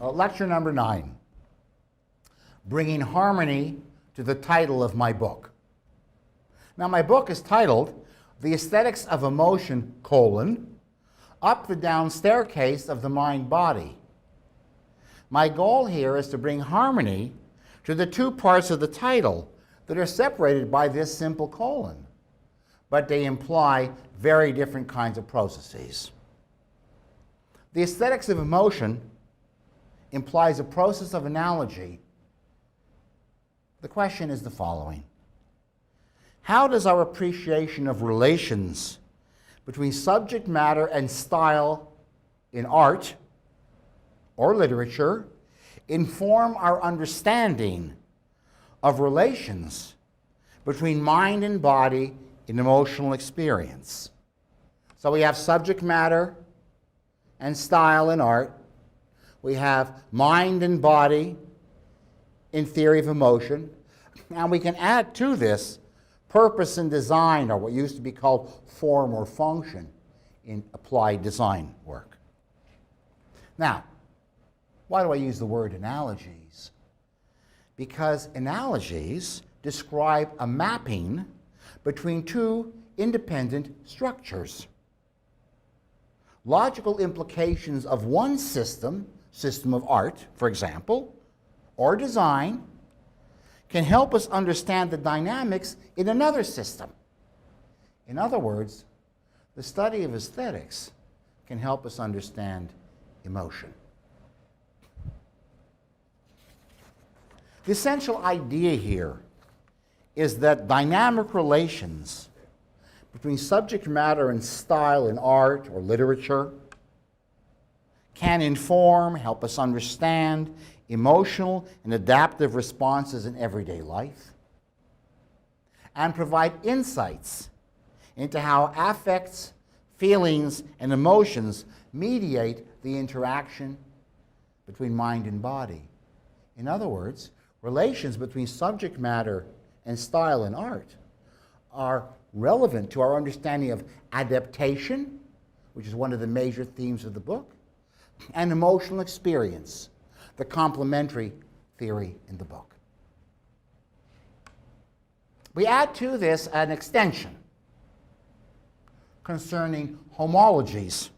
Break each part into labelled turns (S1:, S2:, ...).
S1: Lecture number 9, Bringing Harmony to the title of my book. Now, my book is titled The Aesthetics of Emotion, Up the Down Staircase of the Mind-Body. My goal here is to bring harmony to the two parts of the title that are separated by this simple colon, but they imply very different kinds of processes. The aesthetics of emotion implies a process of analogy. The question is the following: how does our appreciation of relations between subject matter and style in art or literature inform our understanding of relations between mind and body in emotional experience? So we have subject matter and style in art. We have mind and body in theory of emotion. And we can add to this purpose and design, or what used to be called form or function in applied design work. Now, why do I use the word analogies? Because analogies describe a mapping between two independent structures. Logical implications of one system of art, for example, or design, can help us understand the dynamics in another system. In other words, the study of aesthetics can help us understand emotion. The essential idea here is that dynamic relations between subject matter and style in art or literature can inform, help us understand emotional and adaptive responses in everyday life, and provide insights into how affects, feelings, and emotions mediate the interaction between mind and body. In other words, relations between subject matter and style in art are relevant to our understanding of adaptation, which is one of the major themes of the book, and emotional experience, the complementary theory in the book. We add to this an extension concerning homologies.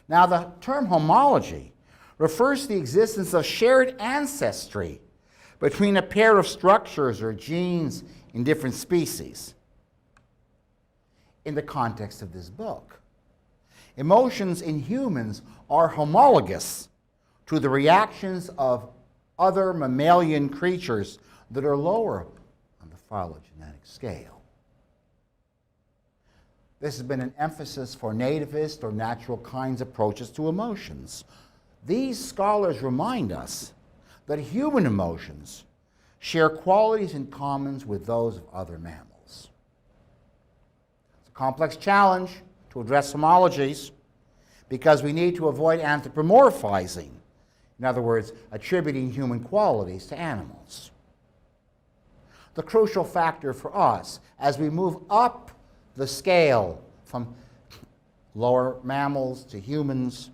S1: Now, the term homology refers to the existence of shared ancestry between a pair of structures or genes in different species. In the context of this book, emotions in humans are homologous to the reactions of other mammalian creatures that are lower on the phylogenetic scale. This has been an emphasis for nativist or natural kinds approaches to emotions. These scholars remind us that human emotions share qualities in common with those of other mammals. It's a complex challenge to address homologies because we need to avoid anthropomorphizing, in other words, attributing human qualities to animals. The crucial factor for us as we move up the scale from lower mammals to humans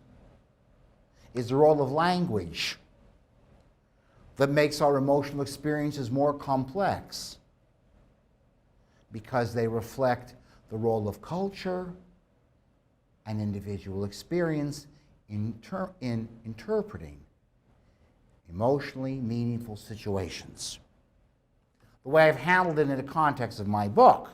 S1: is the role of language that makes our emotional experiences more complex because they reflect the role of culture and individual experience in interpreting emotionally meaningful situations. The way I've handled it in the context of my book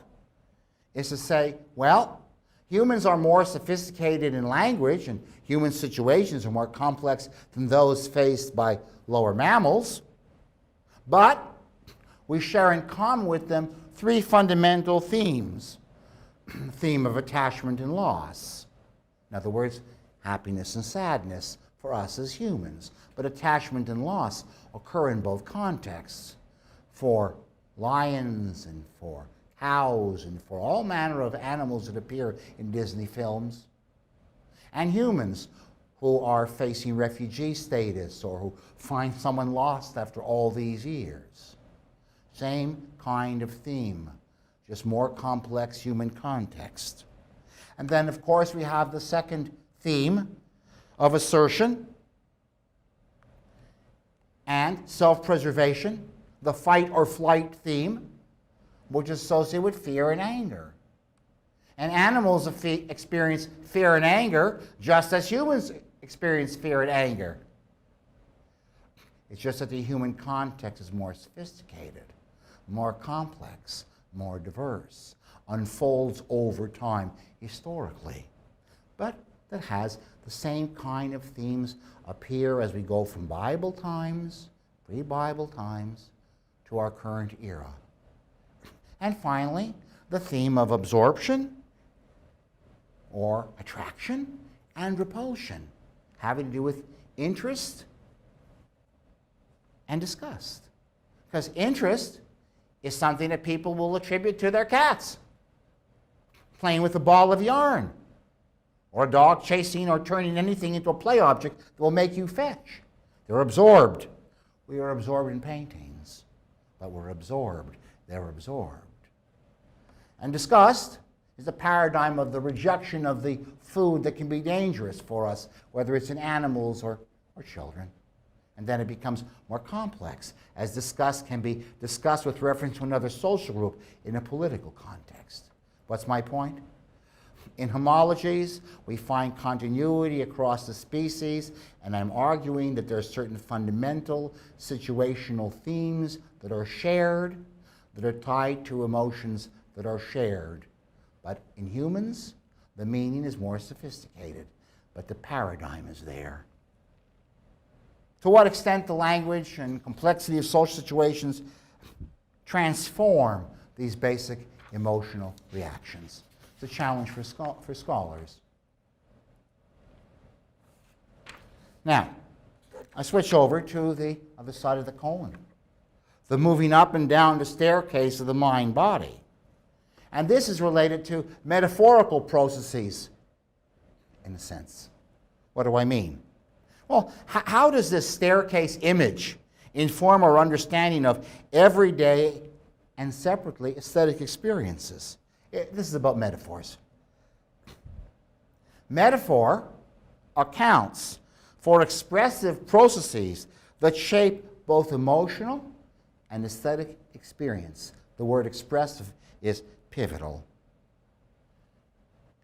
S1: is to say, well, humans are more sophisticated in language and human situations are more complex than those faced by lower mammals, but we share in common with them three fundamental themes. Theme of attachment and loss. In other words, happiness and sadness for us as humans. But attachment and loss occur in both contexts. For lions and for cows and for all manner of animals that appear in Disney films. And humans who are facing refugee status or who find someone lost after all these years. Same kind of theme, just more complex human context. And then, of course, we have the second theme of assertion and self-preservation, the fight or flight theme, which is associated with fear and anger. And animals experience fear and anger just as humans experience fear and anger. It's just that the human context is more sophisticated, more complex, more diverse, unfolds over time historically, but that has the same kind of themes appear as we go from Bible times, pre-Bible times, to our current era. And finally, the theme of absorption or attraction and repulsion, having to do with interest and disgust. Because interest is something that people will attribute to their cats, playing with a ball of yarn, or a dog chasing or turning anything into a play object that will make you fetch. They're absorbed. We are absorbed in paintings, but we're absorbed. They're absorbed. And disgust is the paradigm of the rejection of the food that can be dangerous for us, whether it's in animals or children. And then it becomes more complex, as disgust can be discussed with reference to another social group in a political context. What's my point? In homologies, we find continuity across the species, and I'm arguing that there are certain fundamental situational themes that are shared, that are tied to emotions that are shared. But in humans, the meaning is more sophisticated, but the paradigm is there. To what extent the language and complexity of social situations transform these basic emotional reactions? It's a challenge for scholars. Now, I switch over to the other side of the colon, the moving up and down the staircase of the mind-body. And this is related to metaphorical processes, in a sense. What do I mean? Well, how does this staircase image inform our understanding of everyday and separately aesthetic experiences? This is about metaphors. Metaphor accounts for expressive processes that shape both emotional and aesthetic experience. The word expressive is pivotal.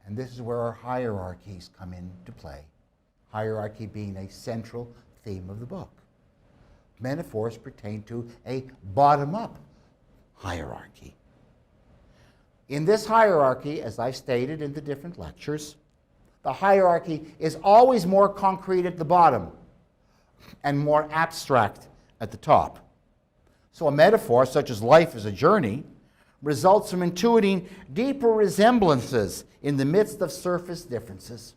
S1: And this is where our hierarchies come into play. Hierarchy being a central theme of the book. Metaphors pertain to a bottom-up hierarchy. In this hierarchy, as I've stated in the different lectures, the hierarchy is always more concrete at the bottom and more abstract at the top. So a metaphor, such as life is a journey, results from intuiting deeper resemblances in the midst of surface differences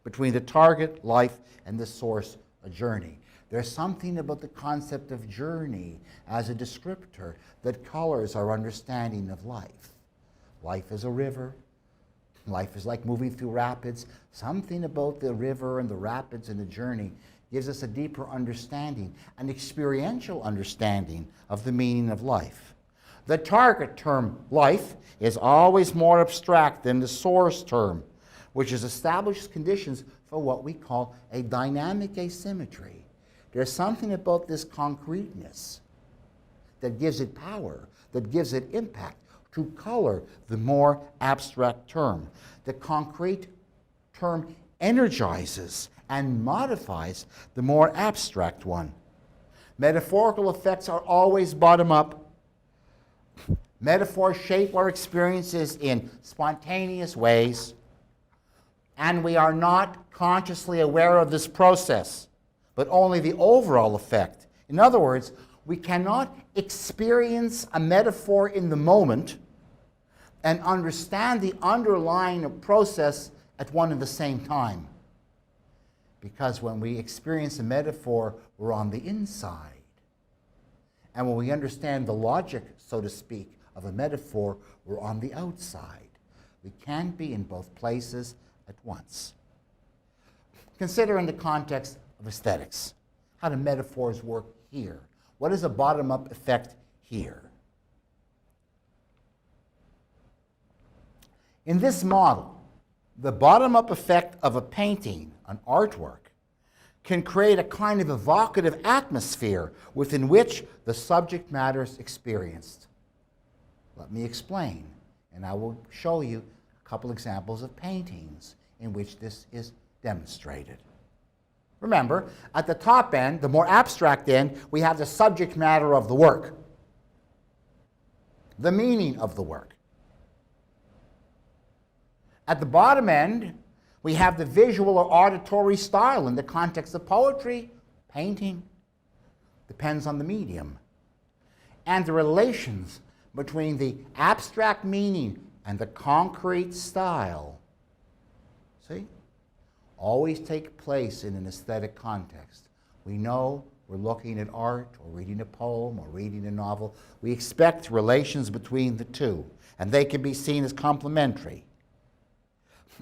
S1: between the target, life, and the source, a journey. There's something about the concept of journey as a descriptor that colors our understanding of life. Life is a river. Life is like moving through rapids. Something about the river and the rapids and the journey gives us a deeper understanding, an experiential understanding of the meaning of life. The target term, life, is always more abstract than the source term, which is established conditions for what we call a dynamic asymmetry. There's something about this concreteness that gives it power, that gives it impact, to color the more abstract term. The concrete term energizes and modifies the more abstract one. Metaphorical effects are always bottom-up. Metaphors shape our experiences in spontaneous ways, and we are not consciously aware of this process, but only the overall effect. In other words, we cannot experience a metaphor in the moment and understand the underlying process at one and the same time. Because when we experience a metaphor, we're on the inside. And when we understand the logic, so to speak, of a metaphor, we're on the outside. We can't be in both places at once. Consider in the context of aesthetics. How do metaphors work here? What is a bottom-up effect here? In this model, the bottom-up effect of a painting, an artwork, can create a kind of evocative atmosphere within which the subject matter is experienced. Let me explain, and I will show you a couple examples of paintings in which this is demonstrated. Remember, at the top end, the more abstract end, we have the subject matter of the work, the meaning of the work. At the bottom end, we have the visual or auditory style in the context of poetry, painting, depends on the medium, and the relations between the abstract meaning and the concrete style. See? Always take place in an aesthetic context. We know we're looking at art or reading a poem or reading a novel. We expect relations between the two, and they can be seen as complementary.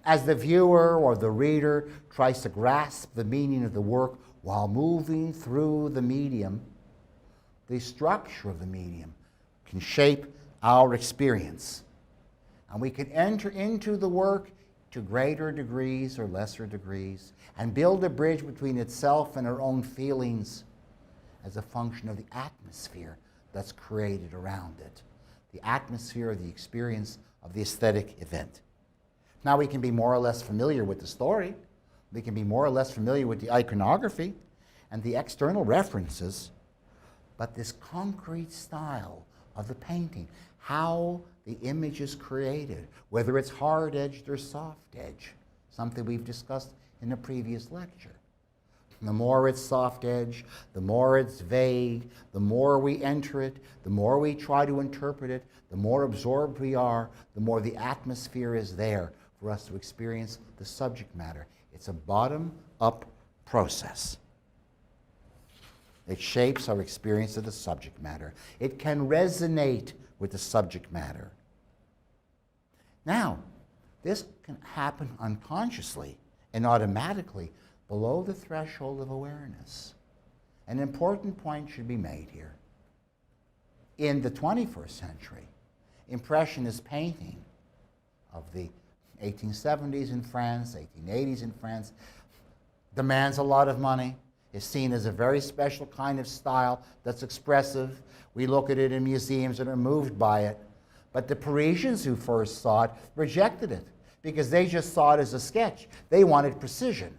S1: As the viewer or the reader tries to grasp the meaning of the work while moving through the medium, the structure of the medium can shape our experience. And we can enter into the work to greater degrees or lesser degrees and build a bridge between itself and our own feelings as a function of the atmosphere that's created around it, the atmosphere of the experience of the aesthetic event. Now we can be more or less familiar with the story. We can be more or less familiar with the iconography and the external references, but this concrete style of the painting, how the image is created, whether it's hard-edged or soft-edged, something we've discussed in a previous lecture. The more it's soft-edged, the more it's vague, the more we enter it, the more we try to interpret it, the more absorbed we are, the more the atmosphere is there for us to experience the subject matter. It's a bottom-up process. It shapes our experience of the subject matter. It can resonate with the subject matter. Now, this can happen unconsciously and automatically below the threshold of awareness. An important point should be made here. In the 21st century, Impressionist painting of the 1870s in France, 1880s in France, demands a lot of money, is seen as a very special kind of style that's expressive. We look at it in museums and are moved by it. But the Parisians who first saw it rejected it because they just saw it as a sketch. They wanted precision.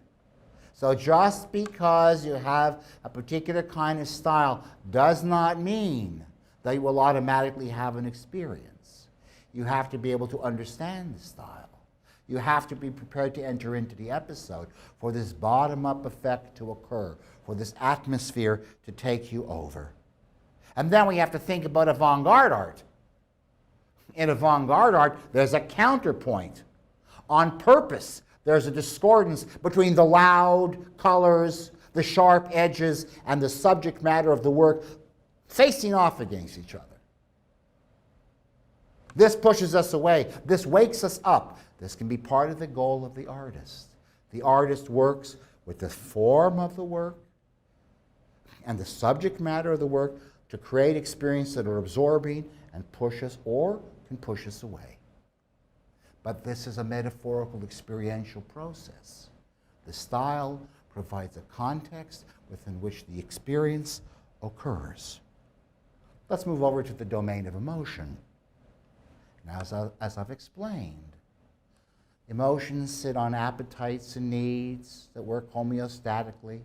S1: So just because you have a particular kind of style does not mean that you will automatically have an experience. You have to be able to understand the style. You have to be prepared to enter into the episode for this bottom-up effect to occur, for this atmosphere to take you over. And then we have to think about avant-garde art. In avant-garde art, there's a counterpoint. On purpose, there's a discordance between the loud colors, the sharp edges, and the subject matter of the work facing off against each other. This pushes us away. This wakes us up. This can be part of the goal of the artist. The artist works with the form of the work and the subject matter of the work to create experiences that are absorbing and push us, or can push us away. But this is a metaphorical experiential process. The style provides a context within which the experience occurs. Let's move over to the domain of emotion. Now, as I've explained, emotions sit on appetites and needs that work homeostatically.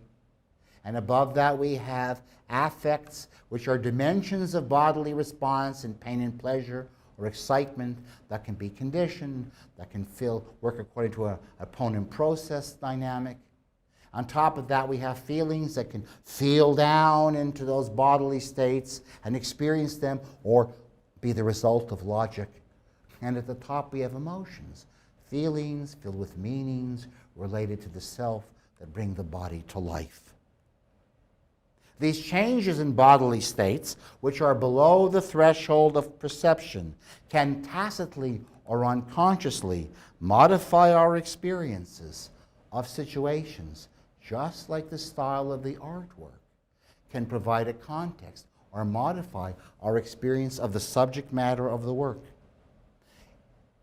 S1: And above that we have affects, which are dimensions of bodily response in pain and pleasure or excitement that can be conditioned, that can work according to an opponent process dynamic. On top of that, we have feelings that can feel down into those bodily states and experience them or be the result of logic. And at the top, we have emotions, feelings filled with meanings related to the self that bring the body to life. These changes in bodily states, which are below the threshold of perception, can tacitly or unconsciously modify our experiences of situations, just like the style of the artwork can provide a context or or modify our experience of the subject matter of the work.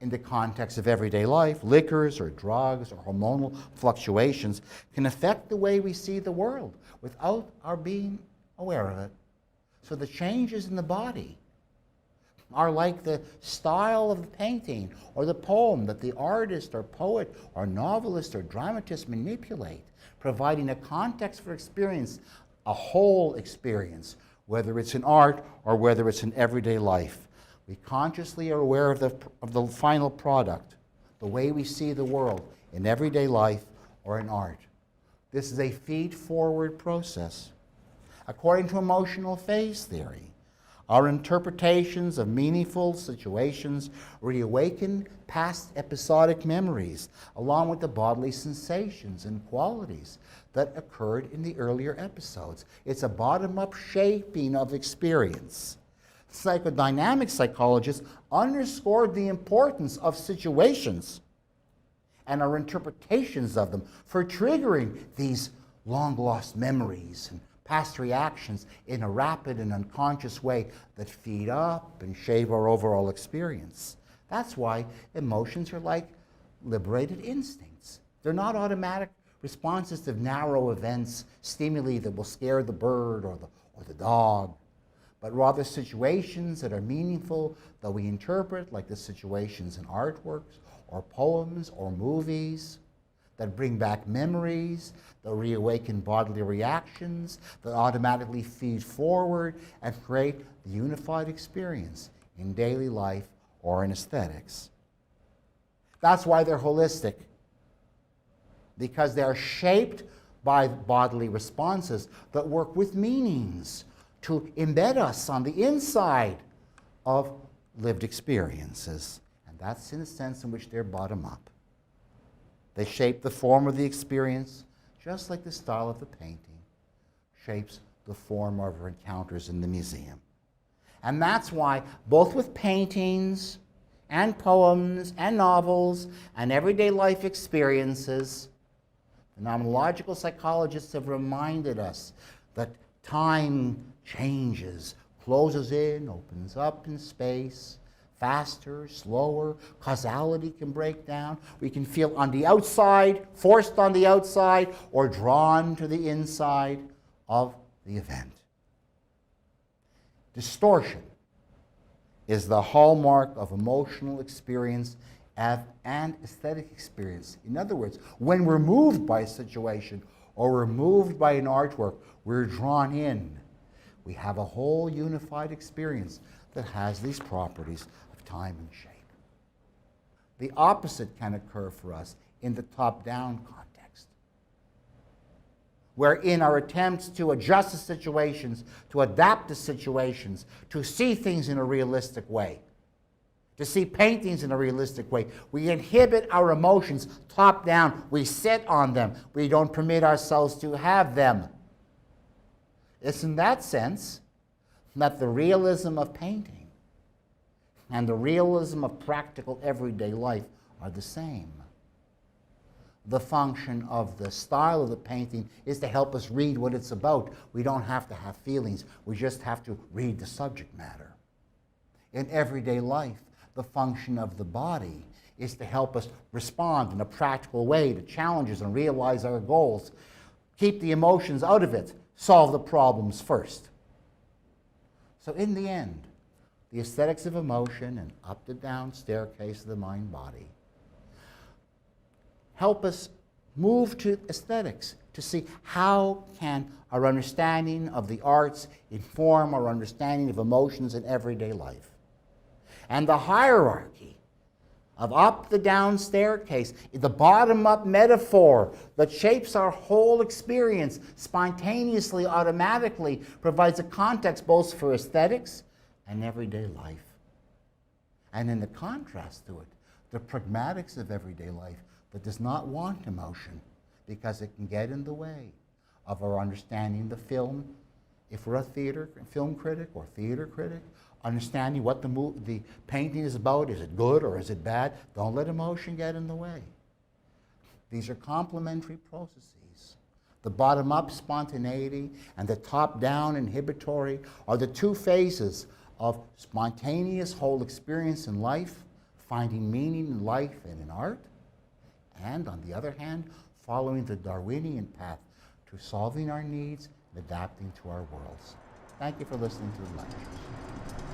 S1: in the context of everyday life, liquors or drugs or hormonal fluctuations can affect the way we see the world without our being aware of it. So the changes in the body are like the style of the painting or the poem that the artist or poet or novelist or dramatist manipulate, providing a context for experience, a whole experience, whether it's in art or whether it's in everyday life. We consciously are aware of the final product, the way we see the world in everyday life or in art. This is a feed-forward process. According to emotional phase theory, our interpretations of meaningful situations reawaken past episodic memories, along with the bodily sensations and qualities that occurred in the earlier episodes. It's a bottom-up shaping of experience. Psychodynamic psychologists underscored the importance of situations and our interpretations of them for triggering these long-lost memories and past reactions in a rapid and unconscious way that feed up and shape our overall experience. That's why emotions are like liberated instincts. They're not automatic responses to narrow events, stimuli that will scare the bird or the dog, but rather situations that are meaningful that we interpret, like the situations in artworks or poems or movies, that bring back memories, that reawaken bodily reactions, that automatically feed forward and create the unified experience in daily life or in aesthetics. That's why they're holistic, because they are shaped by bodily responses that work with meanings to embed us on the inside of lived experiences. And that's in the sense in which they're bottom-up. They shape the form of the experience, just like the style of the painting shapes the form of our encounters in the museum. And that's why, both with paintings and poems and novels and everyday life experiences, phenomenological psychologists have reminded us that time changes, closes in, opens up in space, faster, slower, causality can break down. We can feel on the outside, forced on the outside, or drawn to the inside of the event. Distortion is the hallmark of emotional experience and aesthetic experience. In other words, when we're moved by a situation or we're moved by an artwork, we're drawn in. We have a whole unified experience that has these properties of time and shape. The opposite can occur for us in the top-down context, where in our attempts to adjust to situations, to adapt to situations, to see things in a realistic way, to see paintings in a realistic way, we inhibit our emotions top-down. We sit on them. We don't permit ourselves to have them. It's in that sense that the realism of painting and the realism of practical everyday life are the same. The function of the style of the painting is to help us read what it's about. We don't have to have feelings. We just have to read the subject matter. In everyday life, the function of the body is to help us respond in a practical way to challenges and realize our goals. Keep the emotions out of it. Solve the problems first. So in the end, the aesthetics of emotion and up to down staircase of the mind-body help us move to aesthetics to see how can our understanding of the arts inform our understanding of emotions in everyday life. And the hierarchy of up the down staircase, the bottom-up metaphor that shapes our whole experience spontaneously, automatically, provides a context both for aesthetics and everyday life. And in the contrast to it, the pragmatics of everyday life that does not want emotion because it can get in the way of our understanding the film. If we're a film critic or theater critic, understanding what the painting is about, is it good or is it bad? Don't let emotion get in the way. These are complementary processes. The bottom-up spontaneity and the top-down inhibitory are the two phases of spontaneous whole experience in life, finding meaning in life and in art, and on the other hand, following the Darwinian path to solving our needs and adapting to our worlds. Thank you for listening to the lectures.